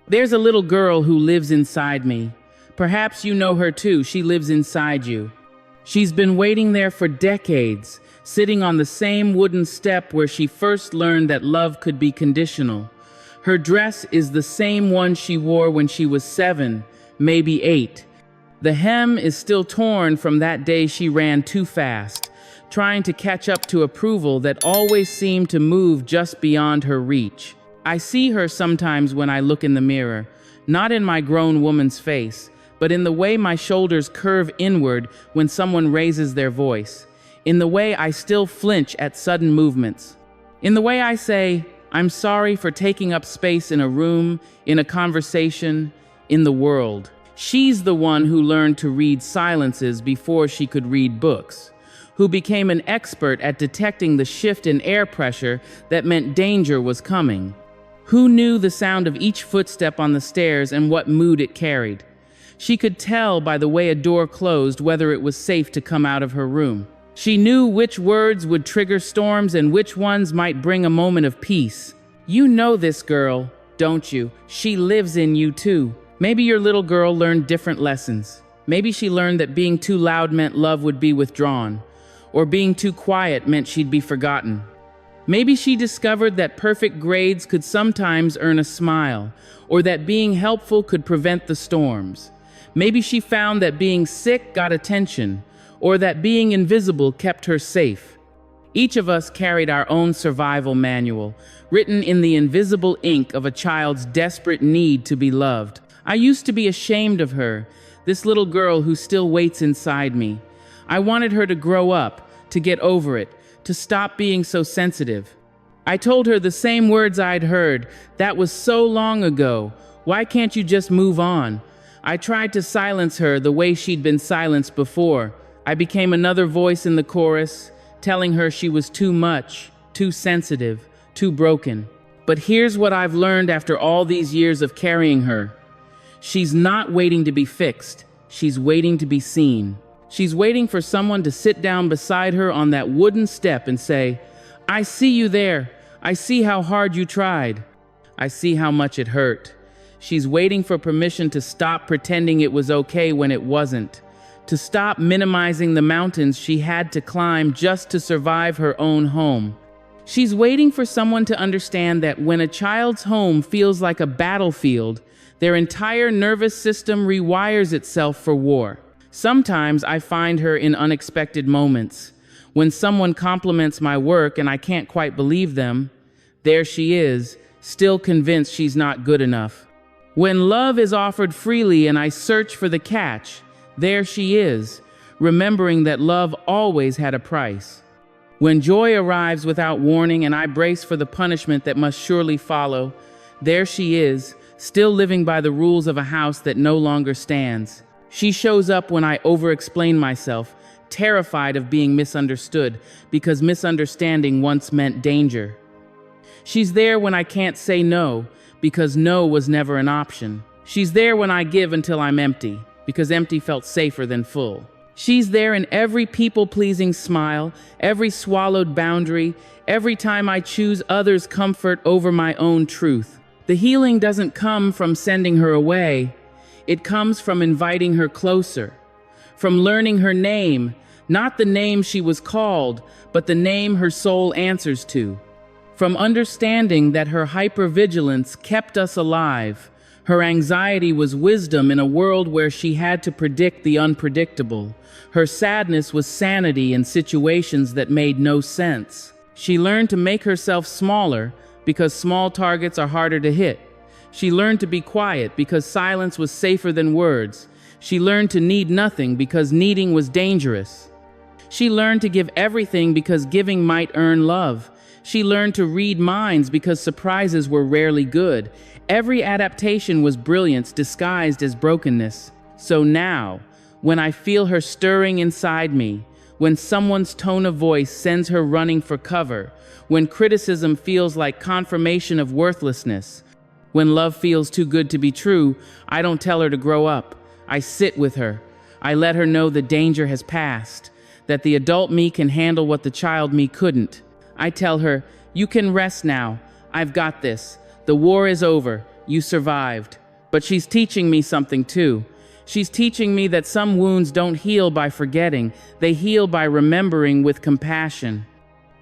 There's a little girl who lives inside me. Perhaps you know her too. She lives inside you. She's been waiting there for decades, sitting on the same wooden step where she first learned that love could be conditional. Her dress is the same one she wore when she was 7, maybe 8. The hem is still torn from that day she ran too fast, trying to catch up to approval that always seemed to move just beyond her reach. I see her sometimes when I look in the mirror, not in my grown woman's face, but in the way my shoulders curve inward when someone raises their voice, in the way I still flinch at sudden movements, in the way I say, I'm sorry for taking up space in a room, in a conversation, in the world. She's the one who learned to read silences before she could read books, who became an expert at detecting the shift in air pressure that meant danger was coming, who knew the sound of each footstep on the stairs and what mood it carried. She could tell by the way a door closed whether it was safe to come out of her room. She knew which words would trigger storms and which ones might bring a moment of peace. You know this girl, don't you? She lives in you too. Maybe your little girl learned different lessons. Maybe she learned that being too loud meant love would be withdrawn, or being too quiet meant she'd be forgotten. Maybe she discovered that perfect grades could sometimes earn a smile, or that being helpful could prevent the storms. Maybe she found that being sick got attention, or that being invisible kept her safe. Each of us carried our own survival manual, written in the invisible ink of a child's desperate need to be loved. I used to be ashamed of her, this little girl who still waits inside me. I wanted her to grow up, to get over it, to stop being so sensitive. I told her the same words I'd heard. That was so long ago. Why can't you just move on? I tried to silence her the way she'd been silenced before. I became another voice in the chorus, telling her she was too much, too sensitive, too broken. But here's what I've learned after all these years of carrying her. She's not waiting to be fixed. She's waiting to be seen. She's waiting for someone to sit down beside her on that wooden step and say, I see you there. I see how hard you tried. I see how much it hurt. She's waiting for permission to stop pretending it was okay when it wasn't, to stop minimizing the mountains she had to climb just to survive her own home. She's waiting for someone to understand that when a child's home feels like a battlefield, their entire nervous system rewires itself for war. Sometimes I find her in unexpected moments. When someone compliments my work and I can't quite believe them, there she is, still convinced she's not good enough. When love is offered freely and I search for the catch, there she is, remembering that love always had a price. When joy arrives without warning and I brace for the punishment that must surely follow, there she is, still living by the rules of a house that no longer stands. She shows up when I over-explain myself, terrified of being misunderstood, because misunderstanding once meant danger. She's there when I can't say no, because no was never an option. She's there when I give until I'm empty, because empty felt safer than full. She's there in every people-pleasing smile, every swallowed boundary, every time I choose others' comfort over my own truth. The healing doesn't come from sending her away. It comes from inviting her closer, from learning her name, not the name she was called, but the name her soul answers to, from understanding that her hypervigilance kept us alive. Her anxiety was wisdom in a world where she had to predict the unpredictable. Her sadness was sanity in situations that made no sense. She learned to make herself smaller because small targets are harder to hit. She learned to be quiet because silence was safer than words. She learned to need nothing because needing was dangerous. She learned to give everything because giving might earn love. She learned to read minds because surprises were rarely good. Every adaptation was brilliance disguised as brokenness. So now, when I feel her stirring inside me, when someone's tone of voice sends her running for cover, when criticism feels like confirmation of worthlessness, when love feels too good to be true, I don't tell her to grow up. I sit with her. I let her know the danger has passed, that the adult me can handle what the child me couldn't. I tell her, you can rest now. I've got this. The war is over. You survived. But she's teaching me something too. She's teaching me that some wounds don't heal by forgetting, they heal by remembering with compassion.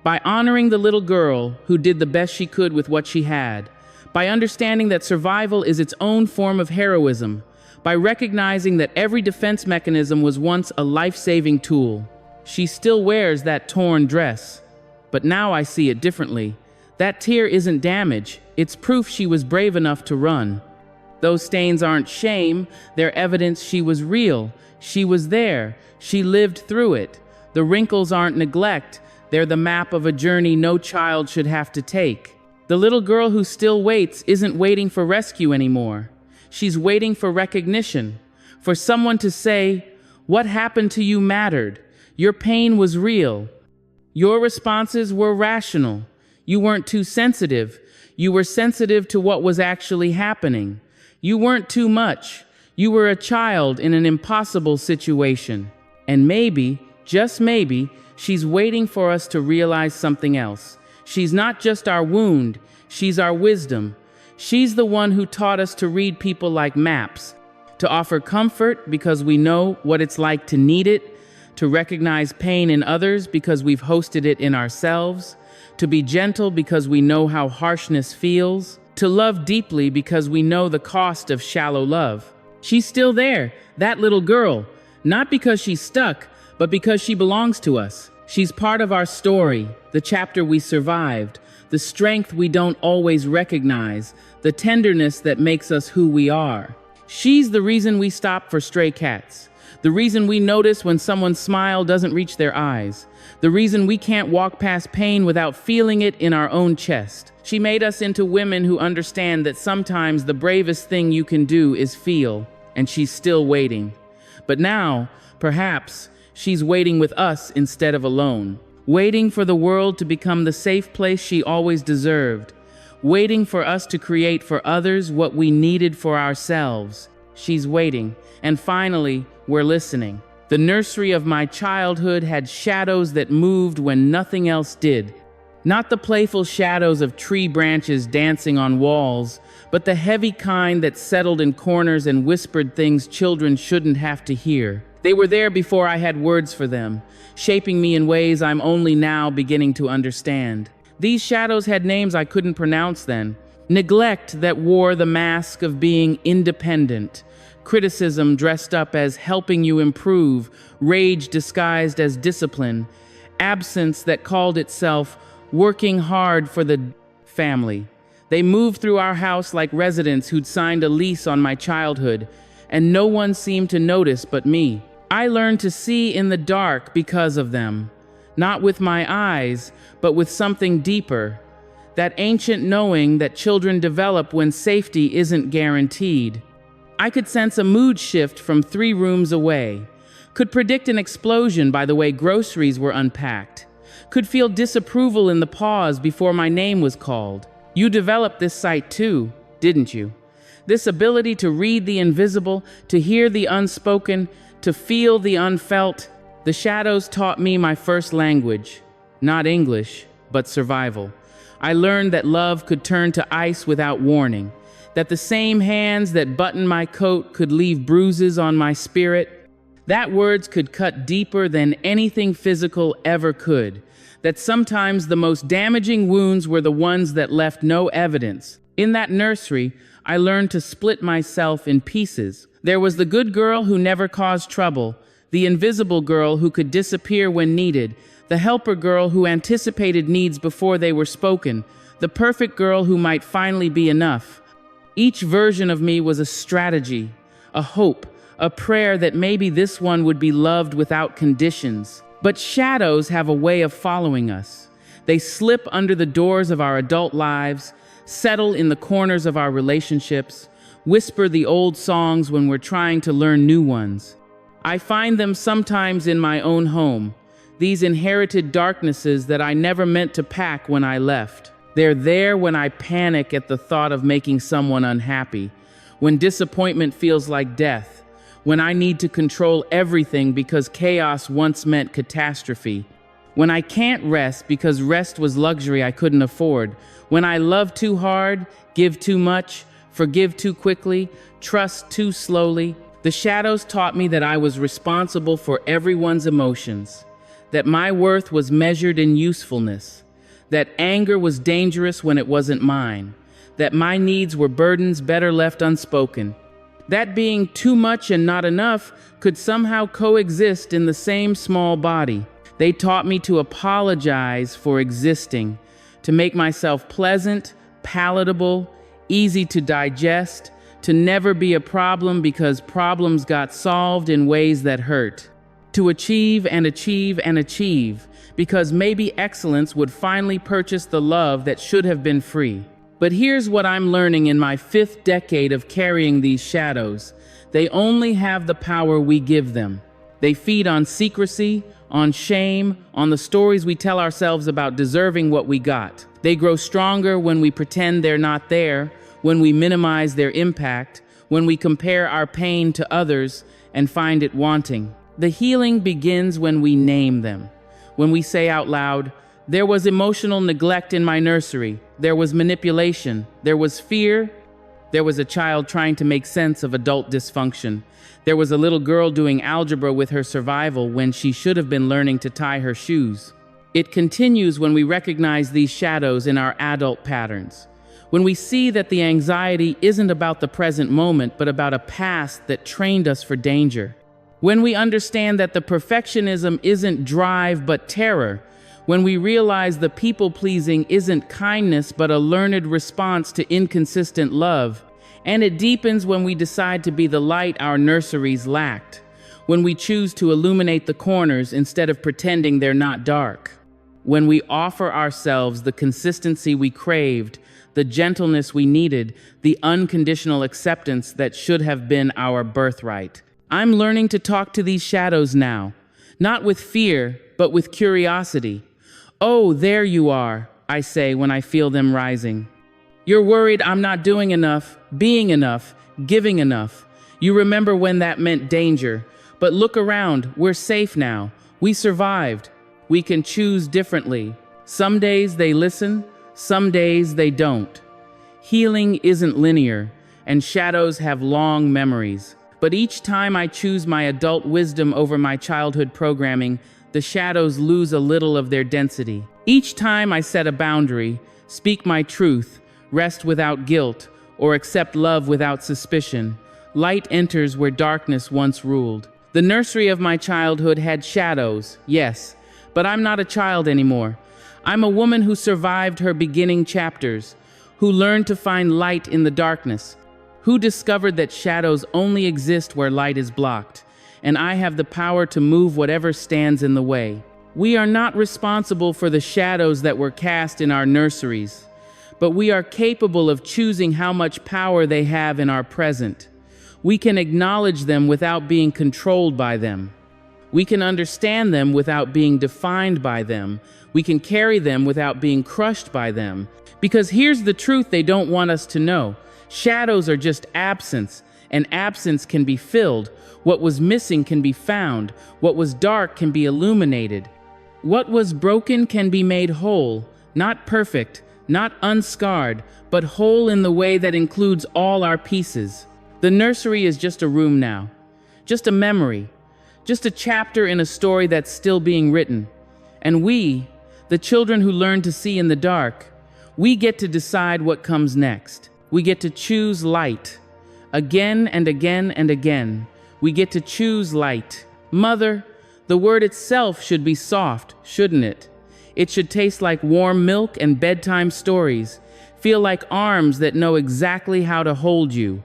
By honoring the little girl who did the best she could with what she had. By understanding that survival is its own form of heroism. By recognizing that every defense mechanism was once a life-saving tool. She still wears that torn dress. But now I see it differently. That tear isn't damage, it's proof she was brave enough to run. Those stains aren't shame, they're evidence she was real. She was there, she lived through it. The wrinkles aren't neglect, they're the map of a journey no child should have to take. The little girl who still waits isn't waiting for rescue anymore. She's waiting for recognition, for someone to say, "What happened to you mattered. Your pain was real. Your responses were rational. You weren't too sensitive. You were sensitive to what was actually happening. You weren't too much. You were a child in an impossible situation." And maybe, just maybe, she's waiting for us to realize something else. She's not just our wound, she's our wisdom. She's the one who taught us to read people like maps, to offer comfort because we know what it's like to need it, to recognize pain in others because we've hosted it in ourselves, to be gentle because we know how harshness feels, to love deeply because we know the cost of shallow love. She's still there, that little girl, not because she's stuck, but because she belongs to us. She's part of our story, the chapter we survived, the strength we don't always recognize, the tenderness that makes us who we are. She's the reason we stop for stray cats, the reason we notice when someone's smile doesn't reach their eyes, the reason we can't walk past pain without feeling it in our own chest. She made us into women who understand that sometimes the bravest thing you can do is feel, and she's still waiting. But now, perhaps, she's waiting with us instead of alone, waiting for the world to become the safe place she always deserved, waiting for us to create for others what we needed for ourselves. She's waiting, and finally, we're listening. The nursery of my childhood had shadows that moved when nothing else did. Not the playful shadows of tree branches dancing on walls, but the heavy kind that settled in corners and whispered things children shouldn't have to hear. They were there before I had words for them, shaping me in ways I'm only now beginning to understand. These shadows had names I couldn't pronounce then. Neglect that wore the mask of being independent. Criticism dressed up as helping you improve. Rage disguised as discipline. Absence that called itself working hard for the family. They moved through our house like residents who'd signed a lease on my childhood, and no one seemed to notice but me. I learned to see in the dark because of them, not with my eyes, but with something deeper. That ancient knowing that children develop when safety isn't guaranteed. I could sense a mood shift from 3 rooms away, could predict an explosion by the way groceries were unpacked, could feel disapproval in the pause before my name was called. You developed this sight too, didn't you? This ability to read the invisible, to hear the unspoken, to feel the unfelt. The shadows taught me my first language, not English, but survival. I learned that love could turn to ice without warning, that the same hands that buttoned my coat could leave bruises on my spirit, that words could cut deeper than anything physical ever could, that sometimes the most damaging wounds were the ones that left no evidence. In that nursery, I learned to split myself in pieces. There was the good girl who never caused trouble, the invisible girl who could disappear when needed, the helper girl who anticipated needs before they were spoken, the perfect girl who might finally be enough. Each version of me was a strategy, a hope, a prayer that maybe this one would be loved without conditions. But shadows have a way of following us. They slip under the doors of our adult lives, settle in the corners of our relationships, whisper the old songs when we're trying to learn new ones. I find them sometimes in my own home, these inherited darknesses that I never meant to pack when I left. They're there when I panic at the thought of making someone unhappy, when disappointment feels like death, when I need to control everything because chaos once meant catastrophe, when I can't rest because rest was luxury I couldn't afford, when I love too hard, give too much, forgive too quickly, trust too slowly. The shadows taught me that I was responsible for everyone's emotions, that my worth was measured in usefulness, that anger was dangerous when it wasn't mine, that my needs were burdens better left unspoken, that being too much and not enough could somehow coexist in the same small body. They taught me to apologize for existing, to make myself pleasant, palatable, easy to digest, to never be a problem because problems got solved in ways that hurt, to achieve and achieve and achieve because maybe excellence would finally purchase the love that should have been free. But here's what I'm learning in my 5th decade of carrying these shadows. They only have the power we give them. They feed on secrecy, on shame, on the stories we tell ourselves about deserving what we got. They grow stronger when we pretend they're not there, when we minimize their impact, when we compare our pain to others and find it wanting. The healing begins when we name them, when we say out loud, "There was emotional neglect in my nursery. There was manipulation. There was fear. There was a child trying to make sense of adult dysfunction. There was a little girl doing algebra with her survival when she should have been learning to tie her shoes." It continues when we recognize these shadows in our adult patterns, when we see that the anxiety isn't about the present moment but about a past that trained us for danger, when we understand that the perfectionism isn't drive but terror, when we realize the people-pleasing isn't kindness but a learned response to inconsistent love, and it deepens when we decide to be the light our nurseries lacked, when we choose to illuminate the corners instead of pretending they're not dark, when we offer ourselves the consistency we craved, the gentleness we needed, the unconditional acceptance that should have been our birthright. I'm learning to talk to these shadows now, not with fear, but with curiosity. "Oh, there you are," I say when I feel them rising. "You're worried I'm not doing enough, being enough, giving enough. You remember when that meant danger. But look around, we're safe now. We survived. We can choose differently. Some days they listen, some days they don't. Healing isn't linear, and shadows have long memories. But each time I choose my adult wisdom over my childhood programming, the shadows lose a little of their density. Each time I set a boundary, speak my truth, rest without guilt, or accept love without suspicion, light enters where darkness once ruled. The nursery of my childhood had shadows, yes, but I'm not a child anymore. I'm a woman who survived her beginning chapters, who learned to find light in the darkness, who discovered that shadows only exist where light is blocked, and I have the power to move whatever stands in the way. We are not responsible for the shadows that were cast in our nurseries, but we are capable of choosing how much power they have in our present. We can acknowledge them without being controlled by them. We can understand them without being defined by them. We can carry them without being crushed by them. Because here's the truth they don't want us to know. Shadows are just absence, and absence can be filled. What was missing can be found. What was dark can be illuminated. What was broken can be made whole, not perfect, not unscarred, but whole in the way that includes all our pieces. The nursery is just a room now, just a memory, just a chapter in a story that's still being written. And we, the children who learn to see in the dark, we get to decide what comes next. We get to choose light. Again and again and again, we get to choose light. Mother, the word itself should be soft, shouldn't it? It should taste like warm milk and bedtime stories, feel like arms that know exactly how to hold you.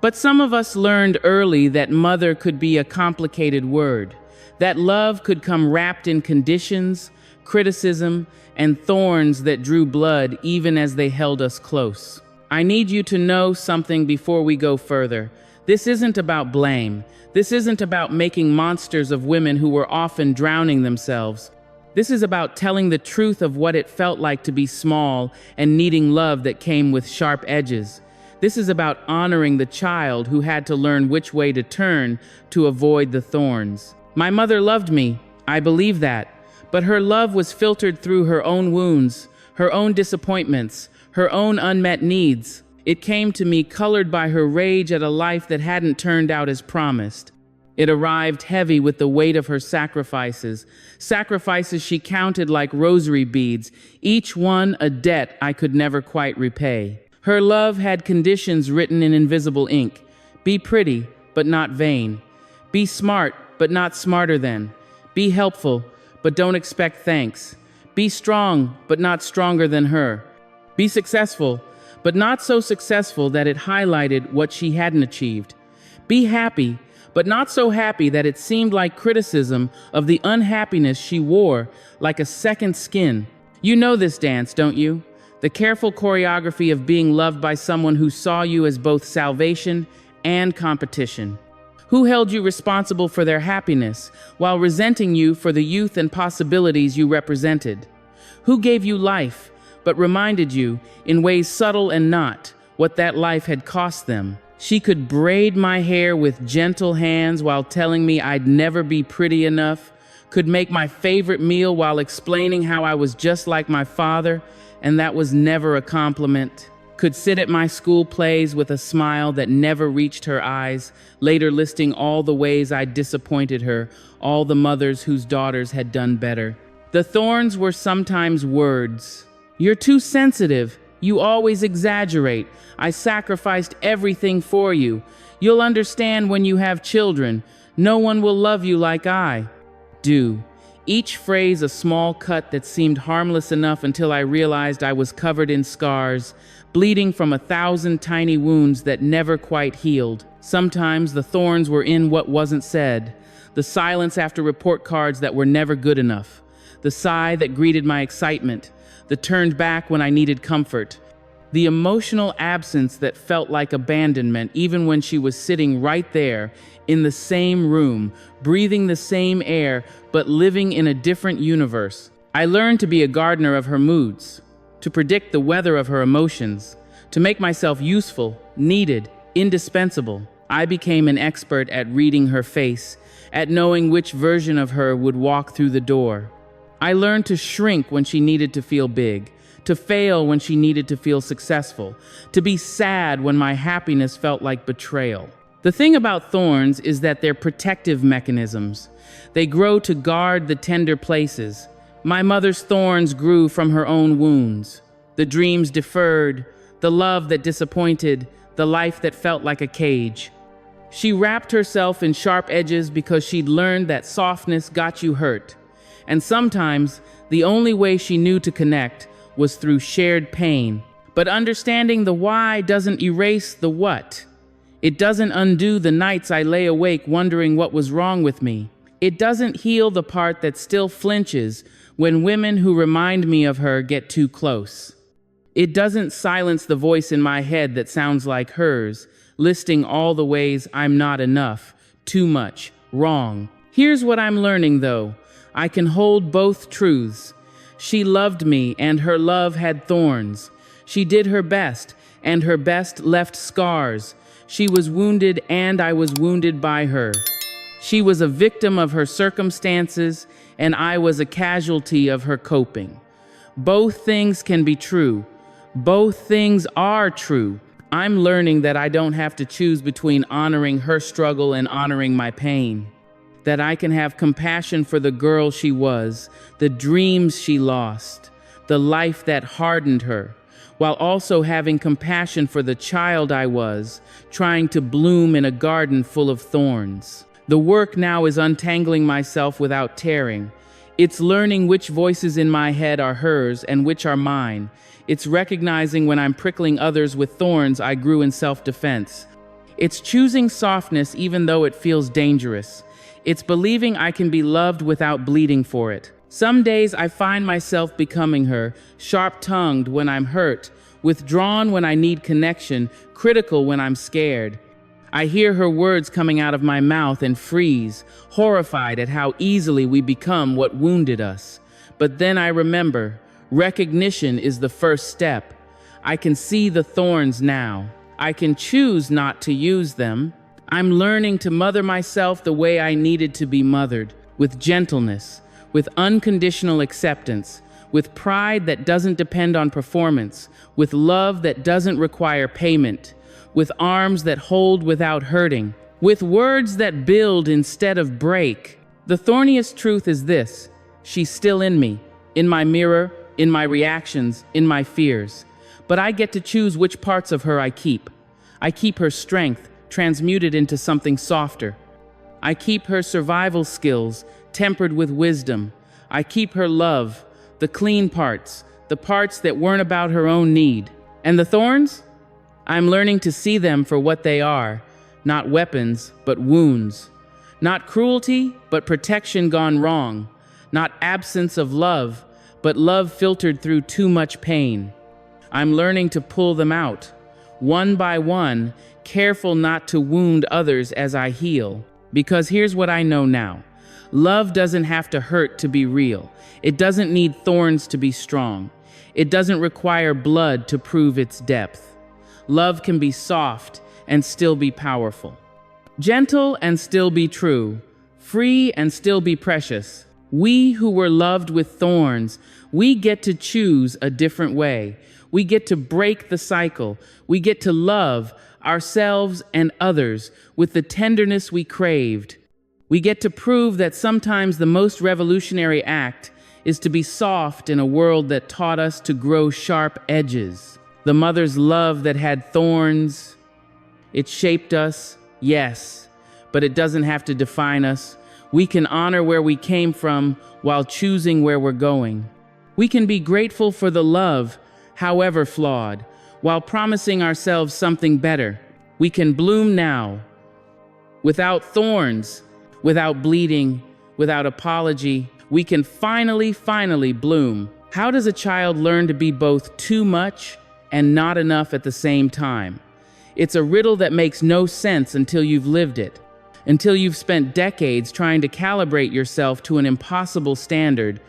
But some of us learned early that mother could be a complicated word, that love could come wrapped in conditions, criticism, and thorns that drew blood even as they held us close. I need you to know something before we go further. This isn't about blame. This isn't about making monsters of women who were often drowning themselves. This is about telling the truth of what it felt like to be small and needing love that came with sharp edges. This is about honoring the child who had to learn which way to turn to avoid the thorns. My mother loved me, I believe that, but her love was filtered through her own wounds, her own disappointments, her own unmet needs. It came to me colored by her rage at a life that hadn't turned out as promised. It arrived heavy with the weight of her sacrifices, sacrifices she counted like rosary beads, each one a debt I could never quite repay. Her love had conditions written in invisible ink. Be pretty, but not vain. Be smart, but not smarter than. Be helpful, but don't expect thanks. Be strong, but not stronger than her. Be successful, but not so successful that it highlighted what she hadn't achieved. Be happy, but not so happy that it seemed like criticism of the unhappiness she wore like a second skin. You know this dance, don't you? The careful choreography of being loved by someone who saw you as both salvation and competition. Who held you responsible for their happiness while resenting you for the youth and possibilities you represented? Who gave you life, but reminded you, in ways subtle and not, what that life had cost them? She could braid my hair with gentle hands while telling me I'd never be pretty enough, could make my favorite meal while explaining how I was just like my father, and that was never a compliment. Could sit at my school plays with a smile that never reached her eyes, later listing all the ways I'd disappointed her, all the mothers whose daughters had done better. The thorns were sometimes words. You're too sensitive. You always exaggerate. I sacrificed everything for you. You'll understand when you have children. No one will love you like I do. Each phrase a small cut that seemed harmless enough until I realized I was covered in scars, bleeding from 1,000 tiny wounds that never quite healed. Sometimes the thorns were in what wasn't said, the silence after report cards that were never good enough, the sigh that greeted my excitement, the turned back when I needed comfort, the emotional absence that felt like abandonment even when she was sitting right there in the same room, breathing the same air, but living in a different universe. I learned to be a gardener of her moods, to predict the weather of her emotions, to make myself useful, needed, indispensable. I became an expert at reading her face, at knowing which version of her would walk through the door. I learned to shrink when she needed to feel big, to fail when she needed to feel successful, to be sad when my happiness felt like betrayal. The thing about thorns is that they're protective mechanisms. They grow to guard the tender places. My mother's thorns grew from her own wounds. The dreams deferred, the love that disappointed, the life that felt like a cage. She wrapped herself in sharp edges because she'd learned that softness got you hurt. And sometimes, the only way she knew to connect was through shared pain. But understanding the why doesn't erase the what. It doesn't undo the nights I lay awake wondering what was wrong with me. It doesn't heal the part that still flinches when women who remind me of her get too close. It doesn't silence the voice in my head that sounds like hers, listing all the ways I'm not enough, too much, wrong. Here's what I'm learning, though. I can hold both truths. She loved me, and her love had thorns. She did her best, and her best left scars. She was wounded, and I was wounded by her. She was a victim of her circumstances, and I was a casualty of her coping. Both things can be true. Both things are true. I'm learning that I don't have to choose between honoring her struggle and honoring my pain. That I can have compassion for the girl she was, the dreams she lost, the life that hardened her, while also having compassion for the child I was, trying to bloom in a garden full of thorns. The work now is untangling myself without tearing. It's learning which voices in my head are hers and which are mine. It's recognizing when I'm prickling others with thorns I grew in self-defense. It's choosing softness even though it feels dangerous. It's believing I can be loved without bleeding for it. Some days I find myself becoming her, sharp-tongued when I'm hurt, withdrawn when I need connection, critical when I'm scared. I hear her words coming out of my mouth and freeze, horrified at how easily we become what wounded us. But then I remember, recognition is the first step. I can see the thorns now. I can choose not to use them. I'm learning to mother myself the way I needed to be mothered, with gentleness, with unconditional acceptance, with pride that doesn't depend on performance, with love that doesn't require payment, with arms that hold without hurting, with words that build instead of break. The thorniest truth is this: she's still in me, in my mirror, in my reactions, in my fears. But I get to choose which parts of her I keep. I keep her strength, transmuted into something softer. I keep her survival skills, tempered with wisdom. I keep her love, the clean parts, the parts that weren't about her own need. And the thorns? I'm learning to see them for what they are, not weapons, but wounds. Not cruelty, but protection gone wrong. Not absence of love, but love filtered through too much pain. I'm learning to pull them out, one by one, careful not to wound others as I heal. Because here's what I know now. Love doesn't have to hurt to be real. It doesn't need thorns to be strong. It doesn't require blood to prove its depth. Love can be soft and still be powerful. Gentle and still be true. Free and still be precious. We who were loved with thorns, we get to choose a different way. We get to break the cycle. We get to love ourselves and others with the tenderness we craved. We get to prove that sometimes the most revolutionary act is to be soft in a world that taught us to grow sharp edges. The mother's love that had thorns, it shaped us, yes, but it doesn't have to define us. We can honor where we came from while choosing where we're going. We can be grateful for the love, however flawed, while promising ourselves something better. We can bloom now, without thorns, without bleeding, without apology. We can finally bloom. How does a child learn to be both too much and not enough at the same time? It's a riddle that makes no sense until you've lived it, until you've spent decades trying to calibrate yourself to an impossible standard,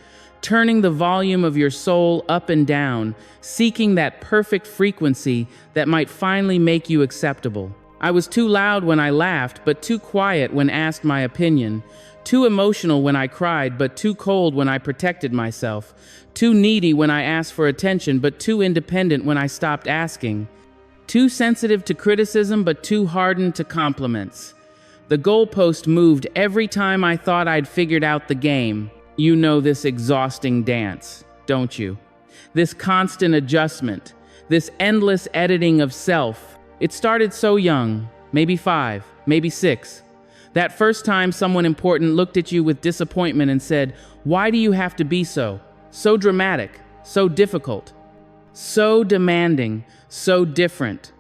turning the volume of your soul up and down, seeking that perfect frequency that might finally make you acceptable. I was too loud when I laughed, but too quiet when asked my opinion, too emotional when I cried, but too cold when I protected myself, too needy when I asked for attention, but too independent when I stopped asking, too sensitive to criticism, but too hardened to compliments. The goalpost moved every time I thought I'd figured out the game. You know this exhausting dance, don't you? This constant adjustment, this endless editing of self. It started so young, maybe 5, maybe 6. That first time someone important looked at you with disappointment and said, "Why do you have to be so dramatic, so difficult, so demanding, so different?"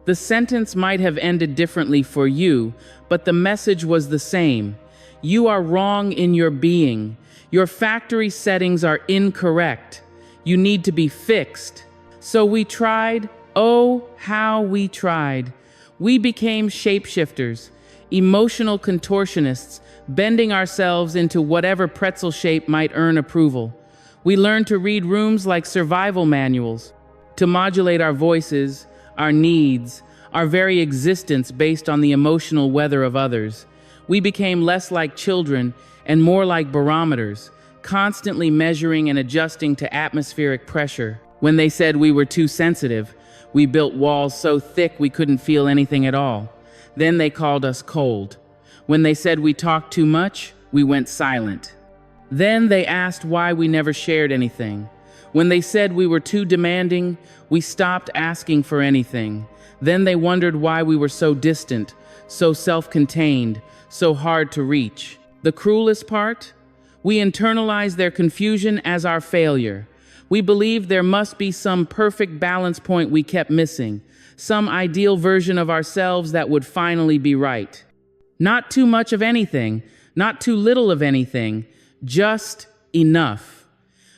The sentence might have ended differently for you, but the message was the same. You are wrong in your being. Your factory settings are incorrect. You need to be fixed. So we tried. Oh, how we tried. We became shapeshifters, emotional contortionists, bending ourselves into whatever pretzel shape might earn approval. We learned to read rooms like survival manuals, to modulate our voices, our needs, our very existence based on the emotional weather of others. We became less like children and more like barometers, constantly measuring and adjusting to atmospheric pressure. When they said we were too sensitive, we built walls so thick we couldn't feel anything at all. Then they called us cold. When they said we talked too much, we went silent. Then they asked why we never shared anything. When they said we were too demanding, we stopped asking for anything. Then they wondered why we were so distant, so self-contained, so hard to reach. The cruelest part? We internalized their confusion as our failure. We believed there must be some perfect balance point we kept missing, some ideal version of ourselves that would finally be right. Not too much of anything, not too little of anything, just enough.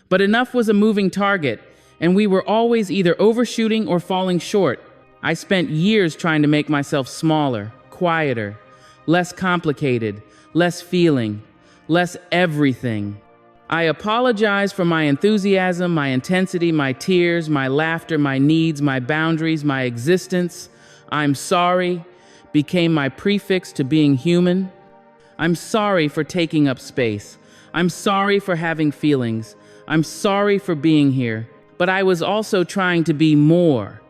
But enough was a moving target, and we were always either overshooting or falling short. I spent years trying to make myself smaller, quieter, less complicated, less feeling, less everything. I apologize for my enthusiasm, my intensity, my tears, my laughter, my needs, my boundaries, my existence. I'm sorry became my prefix to being human. I'm sorry for taking up space. I'm sorry for having feelings. I'm sorry for being here. But I was also trying to be more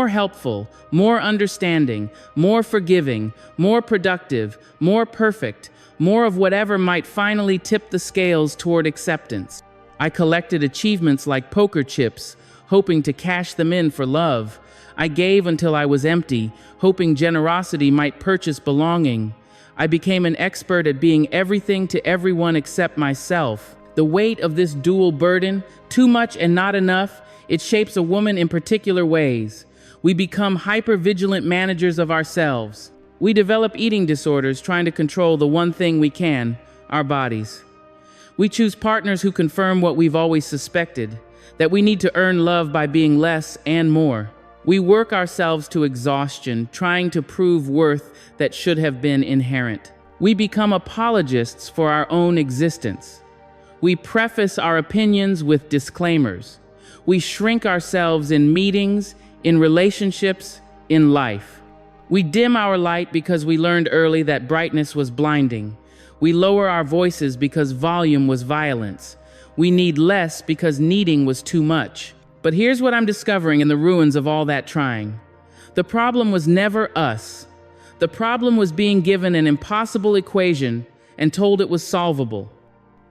helpful, more understanding, more forgiving, more productive, more perfect, more of whatever might finally tip the scales toward acceptance. I collected achievements like poker chips, hoping to cash them in for love. I gave until I was empty, hoping generosity might purchase belonging. I became an expert at being everything to everyone except myself. The weight of this dual burden, too much and not enough, it shapes a woman in particular ways. We become hyper-vigilant managers of ourselves. We develop eating disorders trying to control the one thing we can, our bodies. We choose partners who confirm what we've always suspected, that we need to earn love by being less and more. We work ourselves to exhaustion, trying to prove worth that should have been inherent. We become apologists for our own existence. We preface our opinions with disclaimers. We shrink ourselves in meetings, in relationships, in life. We dim our light because we learned early that brightness was blinding. We lower our voices because volume was violence. We need less because needing was too much. But here's what I'm discovering in the ruins of all that trying. The problem was never us. The problem was being given an impossible equation and told it was solvable.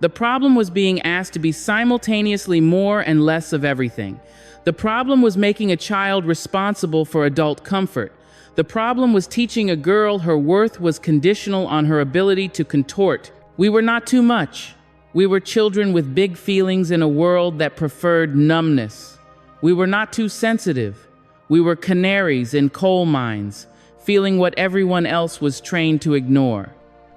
The problem was being asked to be simultaneously more and less of everything. The problem was making a child responsible for adult comfort. The problem was teaching a girl her worth was conditional on her ability to contort. We were not too much. We were children with big feelings in a world that preferred numbness. We were not too sensitive. We were canaries in coal mines, feeling what everyone else was trained to ignore.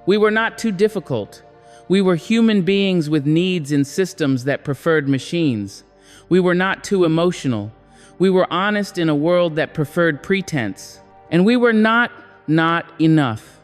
We were not too difficult. We were human beings with needs in systems that preferred machines. We were not too emotional. We were honest in a world that preferred pretense. And we were not enough.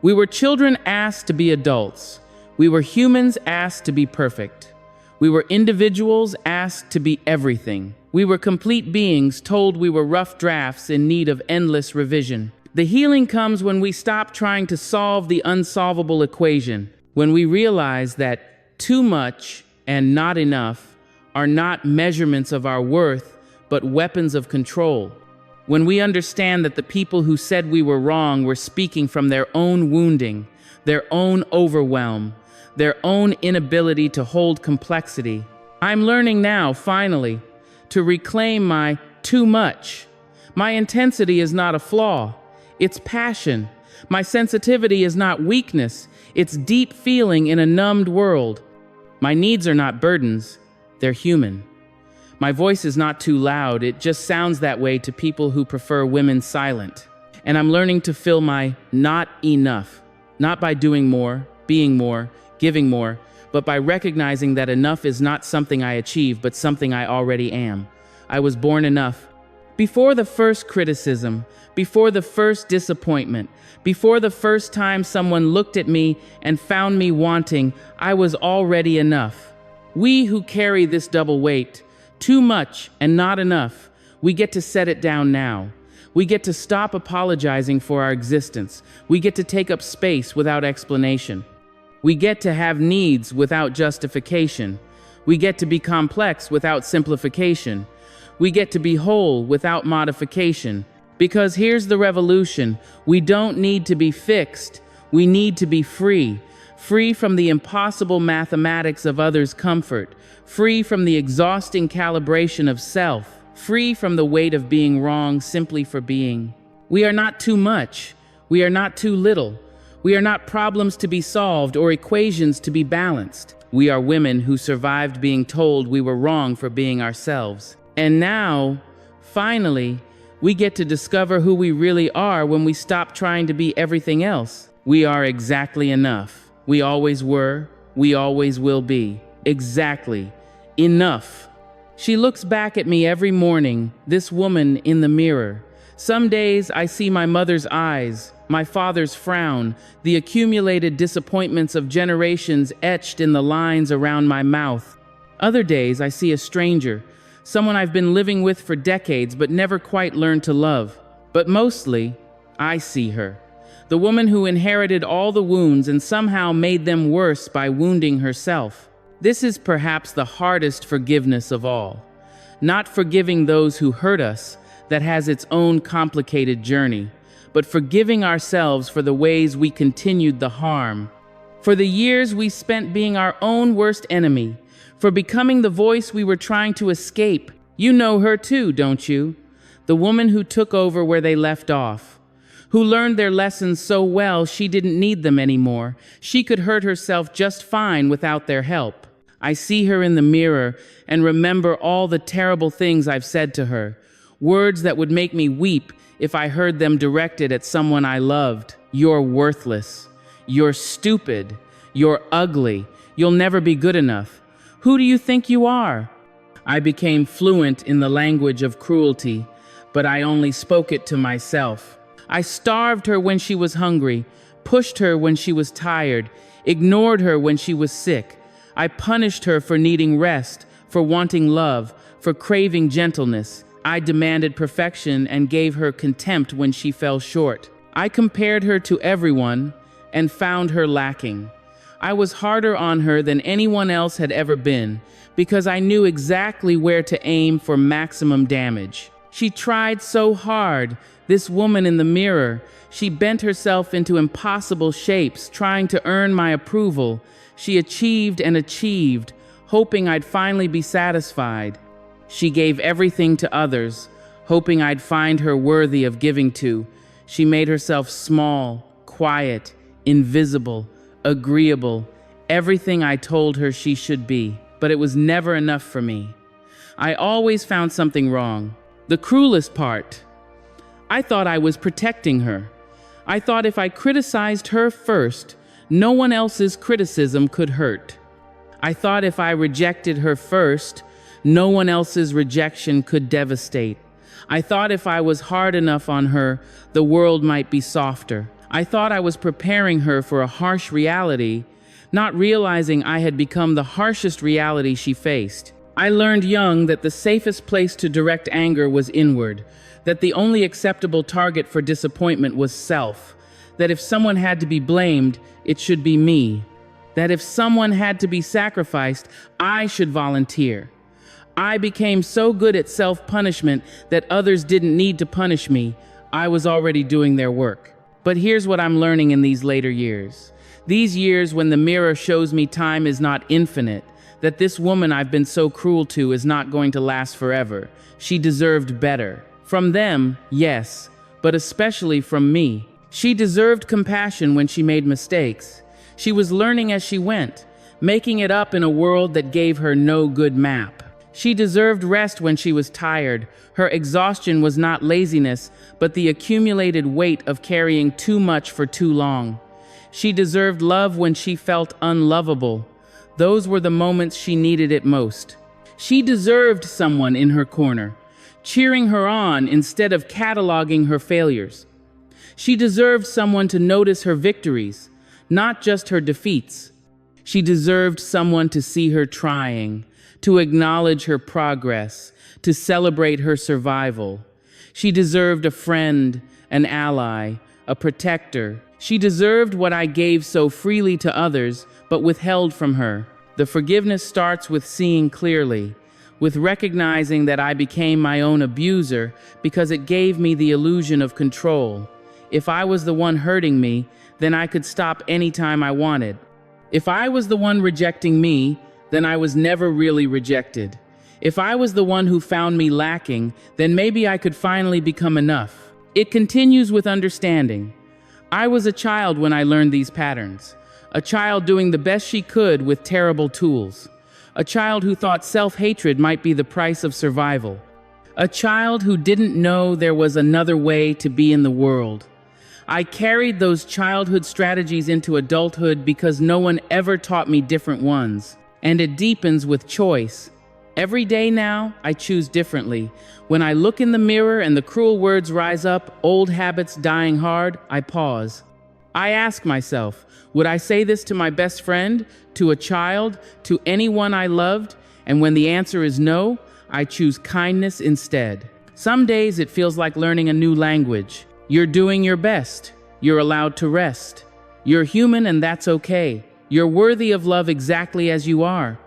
We were children asked to be adults. We were humans asked to be perfect. We were individuals asked to be everything. We were complete beings told we were rough drafts in need of endless revision. The healing comes when we stop trying to solve the unsolvable equation, when we realize that too much and not enough are not measurements of our worth, but weapons of control. When we understand that the people who said we were wrong were speaking from their own wounding, their own overwhelm, their own inability to hold complexity. I'm learning now, finally, to reclaim my too much. My intensity is not a flaw, it's passion. My sensitivity is not weakness, it's deep feeling in a numbed world. My needs are not burdens, they're human. My voice is not too loud, it just sounds that way to people who prefer women silent. And I'm learning to fill my not enough, not by doing more, being more, giving more, but by recognizing that enough is not something I achieve, but something I already am. I was born enough. Before the first criticism, before the first disappointment, before the first time someone looked at me and found me wanting, I was already enough. We who carry this double weight, too much and not enough, we get to set it down now. We get to stop apologizing for our existence. We get to take up space without explanation. We get to have needs without justification. We get to be complex without simplification. We get to be whole without modification. Because here's the revolution. We don't need to be fixed. We need to be free. Free from the impossible mathematics of others' comfort. Free from the exhausting calibration of self. Free from the weight of being wrong simply for being. We are not too much. We are not too little. We are not problems to be solved or equations to be balanced. We are women who survived being told we were wrong for being ourselves. And now, finally, we get to discover who we really are when we stop trying to be everything else. We are exactly enough. We always were. We always will be. Exactly. Enough. She looks back at me every morning, this woman in the mirror. Some days I see my mother's eyes, my father's frown, the accumulated disappointments of generations etched in the lines around my mouth. Other days I see a stranger, someone I've been living with for decades but never quite learned to love. But mostly, I see her. The woman who inherited all the wounds and somehow made them worse by wounding herself. This is perhaps the hardest forgiveness of all. Not forgiving those who hurt us, that has its own complicated journey, but forgiving ourselves for the ways we continued the harm, for the years we spent being our own worst enemy, for becoming the voice we were trying to escape. You know her too, don't you? The woman who took over where they left off, who learned their lessons so well she didn't need them anymore. She could hurt herself just fine without their help. I see her in the mirror and remember all the terrible things I've said to her, words that would make me weep if I heard them directed at someone I loved. You're worthless. You're stupid. You're ugly. You'll never be good enough. Who do you think you are? I became fluent in the language of cruelty, but I only spoke it to myself. I starved her when she was hungry, pushed her when she was tired, ignored her when she was sick. I punished her for needing rest, for wanting love, for craving gentleness. I demanded perfection and gave her contempt when she fell short. I compared her to everyone and found her lacking. I was harder on her than anyone else had ever been because I knew exactly where to aim for maximum damage. She tried so hard, this woman in the mirror. She bent herself into impossible shapes, trying to earn my approval. She achieved and achieved, hoping I'd finally be satisfied. She gave everything to others, hoping I'd find her worthy of giving to. She made herself small, quiet, invisible, agreeable, everything I told her she should be. But it was never enough for me. I always found something wrong. The cruelest part, I thought I was protecting her. I thought if I criticized her first, no one else's criticism could hurt. I thought if I rejected her first, no one else's rejection could devastate. I thought if I was hard enough on her, the world might be softer. I thought I was preparing her for a harsh reality, not realizing I had become the harshest reality she faced. I learned young that the safest place to direct anger was inward, that the only acceptable target for disappointment was self, that if someone had to be blamed, it should be me, that if someone had to be sacrificed, I should volunteer. I became so good at self-punishment that others didn't need to punish me. I was already doing their work. But here's what I'm learning in these later years. These years when the mirror shows me time is not infinite, that this woman I've been so cruel to is not going to last forever. She deserved better. From them, yes, but especially from me. She deserved compassion when she made mistakes. She was learning as she went, making it up in a world that gave her no good map. She deserved rest when she was tired. Her exhaustion was not laziness, but the accumulated weight of carrying too much for too long. She deserved love when she felt unlovable. Those were the moments she needed it most. She deserved someone in her corner, cheering her on instead of cataloging her failures. She deserved someone to notice her victories, not just her defeats. She deserved someone to see her trying, to acknowledge her progress, to celebrate her survival. She deserved a friend, an ally, a protector. She deserved what I gave so freely to others, but withheld from her. The forgiveness starts with seeing clearly, with recognizing that I became my own abuser because it gave me the illusion of control. If I was the one hurting me, then I could stop anytime I wanted. If I was the one rejecting me, then I was never really rejected. If I was the one who found me lacking, then maybe I could finally become enough. It continues with understanding. I was a child when I learned these patterns. A child doing the best she could with terrible tools. A child who thought self-hatred might be the price of survival. A child who didn't know there was another way to be in the world. I carried those childhood strategies into adulthood because no one ever taught me different ones. And it deepens with choice. Every day now, I choose differently. When I look in the mirror and the cruel words rise up, old habits dying hard, I pause. I ask myself, would I say this to my best friend, to a child, to anyone I loved? And when the answer is no, I choose kindness instead. Some days it feels like learning a new language. You're doing your best. You're allowed to rest. You're human and that's okay. You're worthy of love exactly as you are.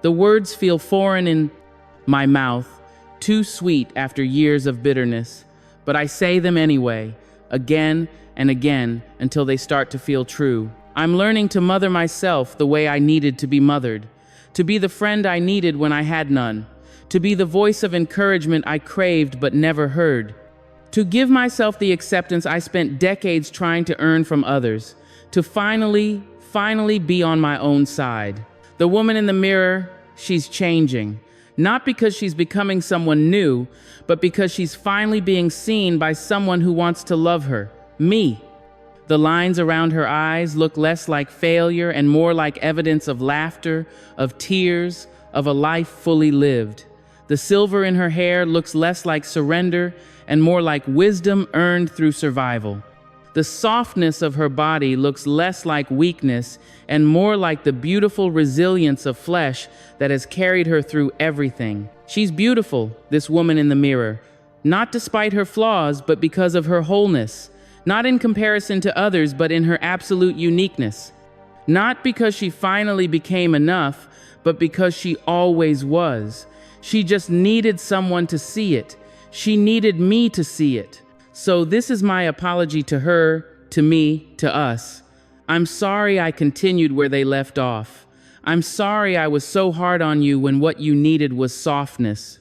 The words feel foreign in my mouth, too sweet after years of bitterness, but I say them anyway, again and again, until they start to feel true. I'm learning to mother myself the way I needed to be mothered, to be the friend I needed when I had none, to be the voice of encouragement I craved but never heard, to give myself the acceptance I spent decades trying to earn from others, to finally be on my own side. The woman in the mirror, she's changing. Not because she's becoming someone new, but because she's finally being seen by someone who wants to love her, me. The lines around her eyes look less like failure and more like evidence of laughter, of tears, of a life fully lived. The silver in her hair looks less like surrender and more like wisdom earned through survival. The softness of her body looks less like weakness and more like the beautiful resilience of flesh that has carried her through everything. She's beautiful, this woman in the mirror, not despite her flaws, but because of her wholeness, not in comparison to others, but in her absolute uniqueness. Not because she finally became enough, but because she always was. She just needed someone to see it. She needed me to see it. So this is my apology to her, to me, to us. I'm sorry I continued where they left off. I'm sorry I was so hard on you when what you needed was softness.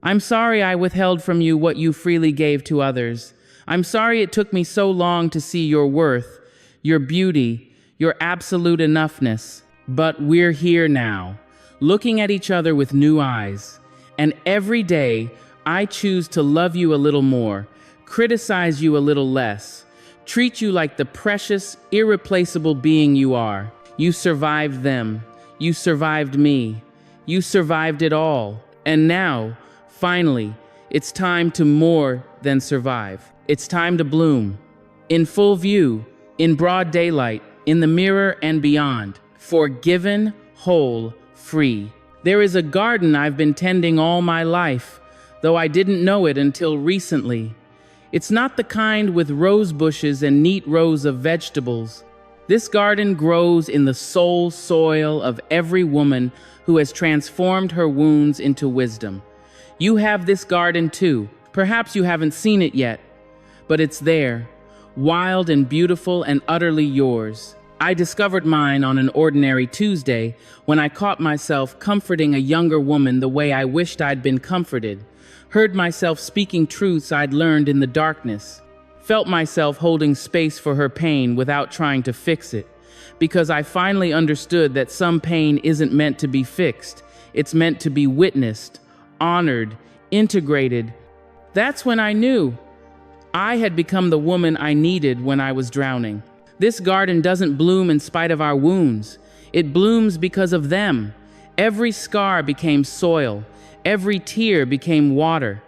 I'm sorry I withheld from you what you freely gave to others. I'm sorry it took me so long to see your worth, your beauty, your absolute enoughness. But we're here now, looking at each other with new eyes. And every day, I choose to love you a little more, criticize you a little less, treat you like the precious, irreplaceable being you are. You survived them. You survived me. You survived it all. And now, finally, it's time to more than survive. It's time to bloom. In full view, in broad daylight, in the mirror and beyond. Forgiven, whole, free. There is a garden I've been tending all my life, though I didn't know it until recently. It's not the kind with rose bushes and neat rows of vegetables. This garden grows in the soul soil of every woman who has transformed her wounds into wisdom. You have this garden too. Perhaps you haven't seen it yet, but it's there, wild and beautiful and utterly yours. I discovered mine on an ordinary Tuesday when I caught myself comforting a younger woman the way I wished I'd been comforted, heard myself speaking truths I'd learned in the darkness, felt myself holding space for her pain without trying to fix it, because I finally understood that some pain isn't meant to be fixed. It's meant to be witnessed, honored, integrated. That's when I knew I had become the woman I needed when I was drowning. This garden doesn't bloom in spite of our wounds. It blooms because of them. Every scar became soil. Every tear became water.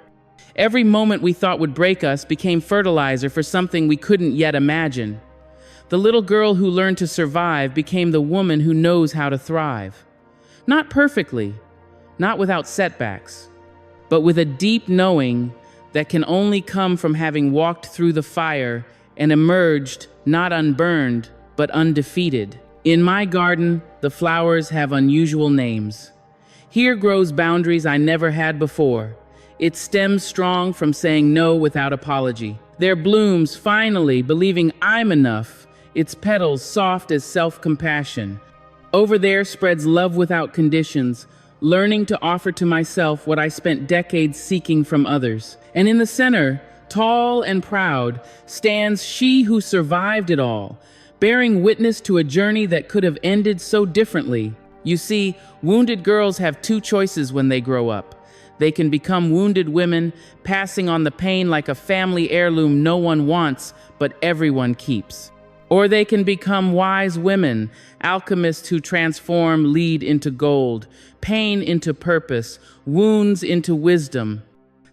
Every moment we thought would break us became fertilizer for something we couldn't yet imagine. The little girl who learned to survive became the woman who knows how to thrive. Not perfectly, not without setbacks, but with a deep knowing that can only come from having walked through the fire and emerged not unburned, but undefeated. In my garden, the flowers have unusual names. Here grows boundaries I never had before. It stems strong from saying no without apology. There blooms, finally, believing I'm enough, its petals soft as self-compassion. Over there spreads love without conditions, learning to offer to myself what I spent decades seeking from others. And in the center, tall and proud, stands she who survived it all, bearing witness to a journey that could have ended so differently. You see, wounded girls have two choices when they grow up. They can become wounded women, passing on the pain like a family heirloom no one wants, but everyone keeps. Or they can become wise women, alchemists who transform lead into gold, pain into purpose, wounds into wisdom.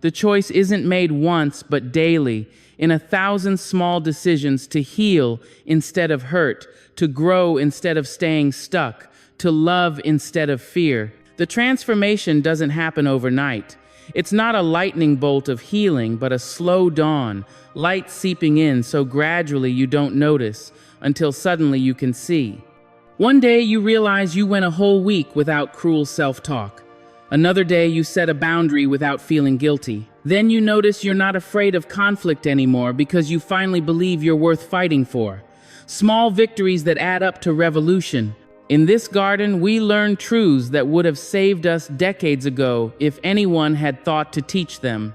The choice isn't made once, but daily, in 1,000 small decisions to heal instead of hurt, to grow instead of staying stuck, to love instead of fear. The transformation doesn't happen overnight. It's not a lightning bolt of healing, but a slow dawn, light seeping in so gradually you don't notice, until suddenly you can see. One day you realize you went a whole week without cruel self-talk. Another day you set a boundary without feeling guilty. Then you notice you're not afraid of conflict anymore because you finally believe you're worth fighting for. Small victories that add up to revolution. In this garden, we learn truths that would have saved us decades ago if anyone had thought to teach them.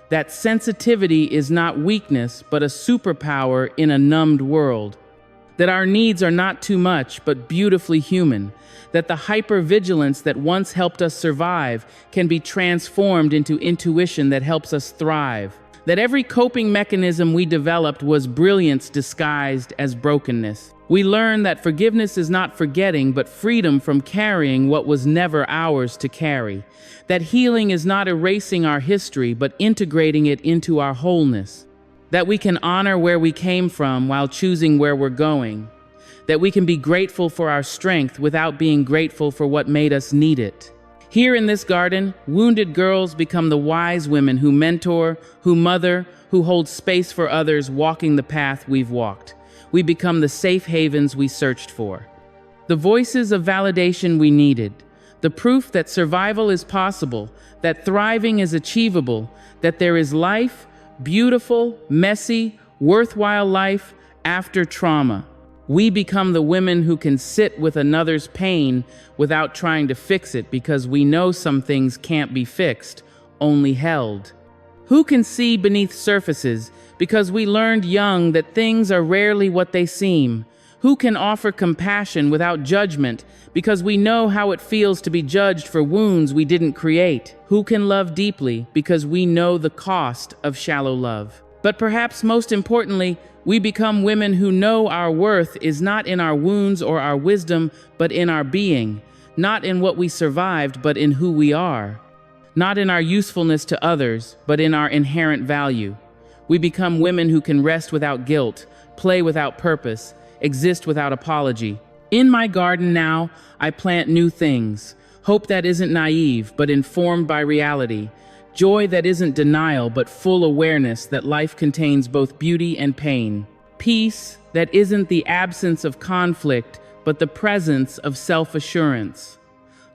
That sensitivity is not weakness, but a superpower in a numbed world. That our needs are not too much, but beautifully human. That the hypervigilance that once helped us survive can be transformed into intuition that helps us thrive. That every coping mechanism we developed was brilliance disguised as brokenness. We learn that forgiveness is not forgetting, but freedom from carrying what was never ours to carry. That healing is not erasing our history, but integrating it into our wholeness. That we can honor where we came from while choosing where we're going. That we can be grateful for our strength without being grateful for what made us need it. Here in this garden, wounded girls become the wise women who mentor, who mother, who hold space for others walking the path we've walked. We become the safe havens we searched for. The voices of validation we needed. The proof that survival is possible, that thriving is achievable, that there is life, beautiful, messy, worthwhile life after trauma. We become the women who can sit with another's pain without trying to fix it because we know some things can't be fixed, only held. Who can see beneath surfaces because we learned young that things are rarely what they seem. Who can offer compassion without judgment because we know how it feels to be judged for wounds we didn't create. Who can love deeply because we know the cost of shallow love. But perhaps most importantly, we become women who know our worth is not in our wounds or our wisdom, but in our being. Not in what we survived, but in who we are. Not in our usefulness to others, but in our inherent value. We become women who can rest without guilt, play without purpose, exist without apology. In my garden now, I plant new things. Hope that isn't naive, but informed by reality. Joy that isn't denial, but full awareness that life contains both beauty and pain. Peace that isn't the absence of conflict, but the presence of self-assurance.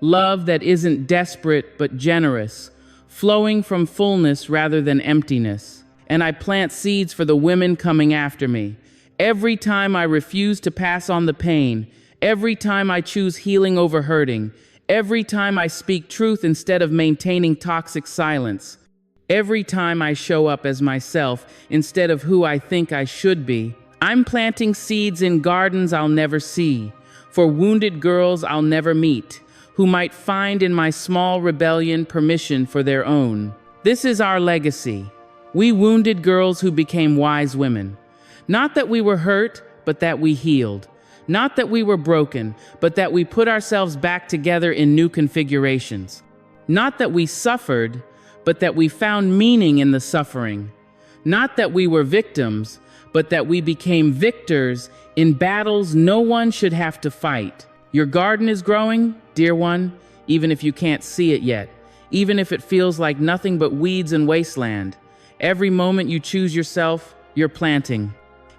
Love that isn't desperate, but generous, flowing from fullness rather than emptiness. And I plant seeds for the women coming after me. Every time I refuse to pass on the pain, every time I choose healing over hurting, every time I speak truth instead of maintaining toxic silence, every time I show up as myself instead of who I think I should be, I'm planting seeds in gardens I'll never see, for wounded girls I'll never meet, who might find in my small rebellion permission for their own. This is our legacy. We wounded girls who became wise women. Not that we were hurt, but that we healed. Not that we were broken, but that we put ourselves back together in new configurations. Not that we suffered, but that we found meaning in the suffering. Not that we were victims, but that we became victors in battles no one should have to fight. Your garden is growing, dear one, even if you can't see it yet, even if it feels like nothing but weeds and wasteland. Every moment you choose yourself, you're planting.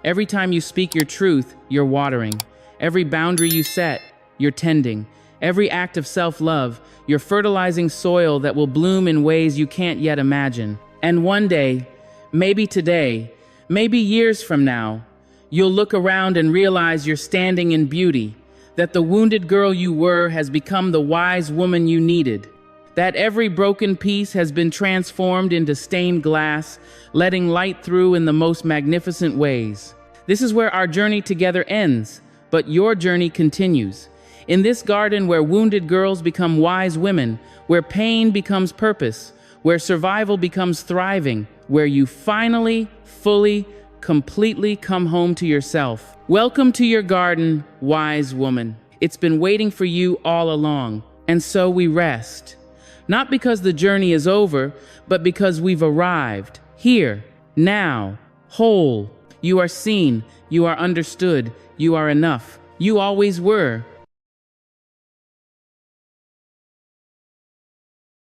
Every time you speak your truth, you're watering. Every boundary you set, you're tending. Every act of self-love, you're fertilizing soil that will bloom in ways you can't yet imagine. And one day, maybe today, maybe years from now, you'll look around and realize you're standing in beauty, that the wounded girl you were has become the wise woman you needed, that every broken piece has been transformed into stained glass, letting light through in the most magnificent ways. This is where our journey together ends, but your journey continues. In this garden where wounded girls become wise women, where pain becomes purpose, where survival becomes thriving, where you finally, fully, completely come home to yourself. Welcome to your garden, wise woman. It's been waiting for you all along, and so we rest. Not because the journey is over, but because we've arrived. Here, now, whole. You are seen, you are understood, you are enough. You always were.